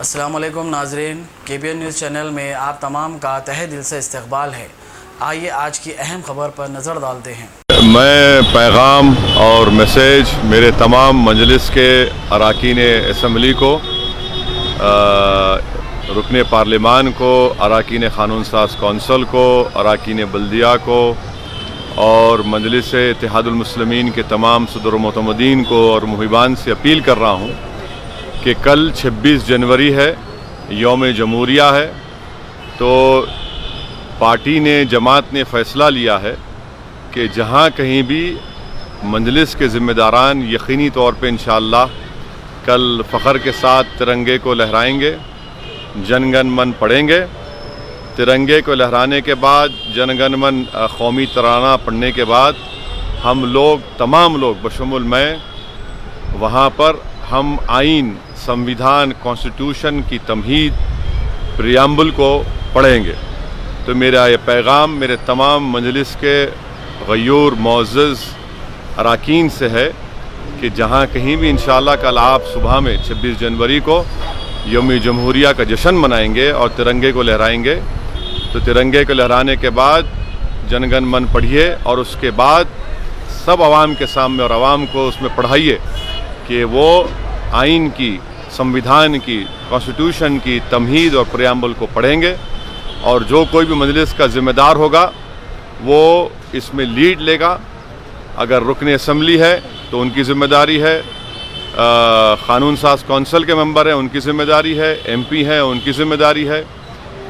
السلام علیکم ناظرین، KPN نیوز چینل میں آپ تمام کا تہہ دل سے استقبال ہے۔ آئیے آج کی اہم خبر پر نظر ڈالتے ہیں۔ میں پیغام اور میسیج میرے تمام مجلس کے اراکین اسمبلی کو، رکن پارلیمان کو، اراکین قانون ساز کونسل کو، اراکین بلدیہ کو اور مجلس اتحاد المسلمین کے تمام صدر و معتمدین کو اور محبان سے اپیل کر رہا ہوں کہ کل 26 جنوری ہے، یوم جمہوریہ ہے، تو پارٹی نے، جماعت نے فیصلہ لیا ہے کہ جہاں کہیں بھی مجلس کے ذمہ داران یقینی طور پہ انشاءاللہ کل فخر کے ساتھ ترنگے کو لہرائیں گے، جن گن من پڑھیں گے۔ ترنگے کو لہرانے کے بعد، جن گن من قومی ترانہ پڑھنے کے بعد، ہم لوگ، تمام لوگ بشمول میں، وہاں پر ہم آئین، سمویدھان، کانسٹیٹیوشن کی تمہید، پریامبل کو پڑھیں گے۔ تو میرا یہ پیغام میرے تمام مجلس کے غیور معزز اراکین سے ہے کہ جہاں کہیں بھی انشاءاللہ کل آپ صبح میں 26 جنوری کو یوم جمہوریہ کا جشن منائیں گے اور ترنگے کو لہرائیں گے، تو ترنگے کو لہرانے کے بعد جن گن من پڑھیے اور اس کے بعد سب عوام کے سامنے اور عوام کو اس میں پڑھائیے کہ وہ آئین کی، سمویدھان کی، کانسٹیٹیوشن کی تمہید اور پریامبل کو پڑھیں گے، اور جو کوئی بھی مجلس کا ذمہ دار ہوگا وہ اس میں لیڈ لے گا۔ اگر رکن اسمبلی ہے تو ان کی ذمہ داری ہے، قانون ساز کونسل کے ممبر ہیں ان کی ذمہ داری ہے، MP ہیں ان کی ذمہ داری ہے،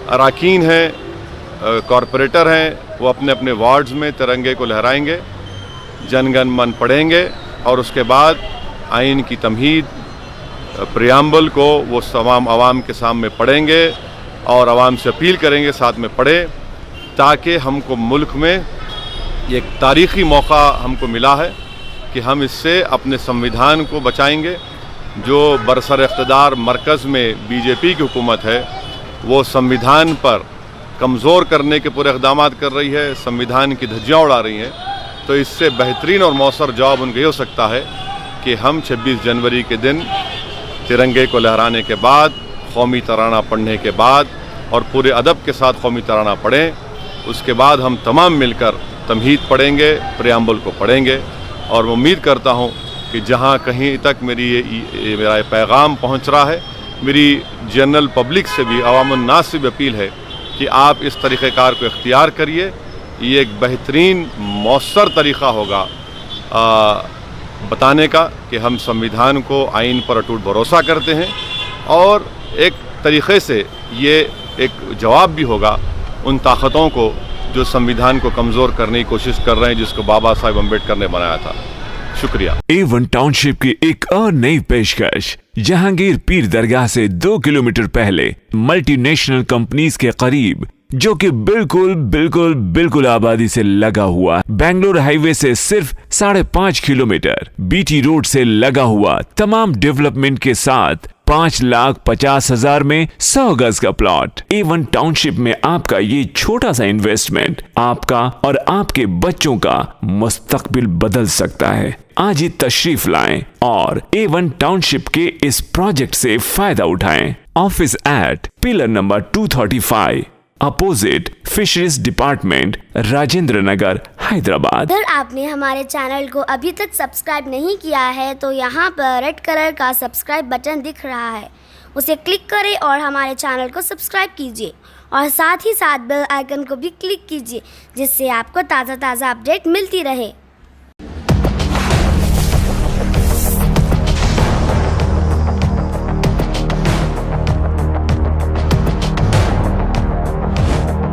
اراکین ہیں، کارپوریٹر ہیں، وہ اپنے اپنے وارڈز میں ترنگے کو لہرائیں گے، جن گن من پڑھیں گے، اور اس کے بعد آئین کی تمہید، پریامبل کو وہ تمام عوام کے سامنے پڑھیں گے اور عوام سے اپیل کریں گے ساتھ میں پڑھیں، تاکہ ہم کو ملک میں ایک تاریخی موقع ہم کو ملا ہے کہ ہم اس سے اپنے سمویدھان کو بچائیں گے۔ جو برسر اقتدار مرکز میں BJP کی حکومت ہے، وہ سمویدھان پر کمزور کرنے کے پورے اقدامات کر رہی ہے، سمویدھان کی دھجیاں اڑا رہی ہیں، تو اس سے بہترین اور مؤثر جواب ان کا یہ ہو سکتا ہے کہ ہم 26 جنوری کے دن ترنگے کو لہرانے کے بعد، قومی ترانہ پڑھنے کے بعد اور پورے ادب کے ساتھ قومی ترانہ پڑھیں، اس کے بعد ہم تمام مل کر تمہید پڑھیں گے، پریامبل کو پڑھیں گے، اور میں امید کرتا ہوں کہ جہاں کہیں تک میرا یہ پیغام پہنچ رہا ہے، میری جنرل پبلک سے بھی، عوام الناس سے بھی اپیل ہے کہ آپ اس طریقہ کار کو اختیار کریے۔ یہ ایک بہترین مؤثر طریقہ ہوگا بتانے کا کہ ہم سمویدھان کو، آئین پر اٹوٹ بھروسہ کرتے ہیں، اور ایک طریقے سے یہ ایک جواب بھی ہوگا ان طاقتوں کو جو سمویدھان کو کمزور کرنے کی کوشش کر رہے ہیں، جس کو بابا صاحب امبیڈکر نے بنایا تھا۔ شکریہ۔ A1 ٹاؤن شپ کی ایک اور نئی پیشکش، جہانگیر پیر درگاہ سے 2 کلومیٹر پہلے، ملٹی نیشنل کمپنیز کے قریب، جو کہ بالکل آبادی سے لگا ہوا، بنگلور ہائی وے سے صرف 5.5 کلومیٹر، BT روڈ سے لگا ہوا، تمام ڈیولپمنٹ کے ساتھ 5,50,000 میں 100 گز کا پلاٹ۔ A1 ٹاؤن شپ میں آپ کا یہ چھوٹا سا انویسٹمنٹ آپ کا اور آپ کے بچوں کا مستقبل بدل سکتا ہے۔ آج ہی تشریف لائیں اور A1 ٹاؤن شپ کے اس پروجیکٹ سے فائدہ اٹھائیں۔ Office at pillar number 235، opposite fisheries department, Rajendra Nagar, Hyderabad. اگر آپ نے ہمارے چینل کو ابھی تک سبسکرائب نہیں کیا ہے تو یہاں پر ریڈ کلر کا سبسکرائب بٹن دکھ رہا ہے، اسے کلک کریں اور ہمارے چینل کو سبسکرائب کیجیے، اور ساتھ ہی ساتھ بیل آئیکن کو بھی کلک کیجیے، جس سے آپ کو تازہ اپڈیٹ ملتی رہے۔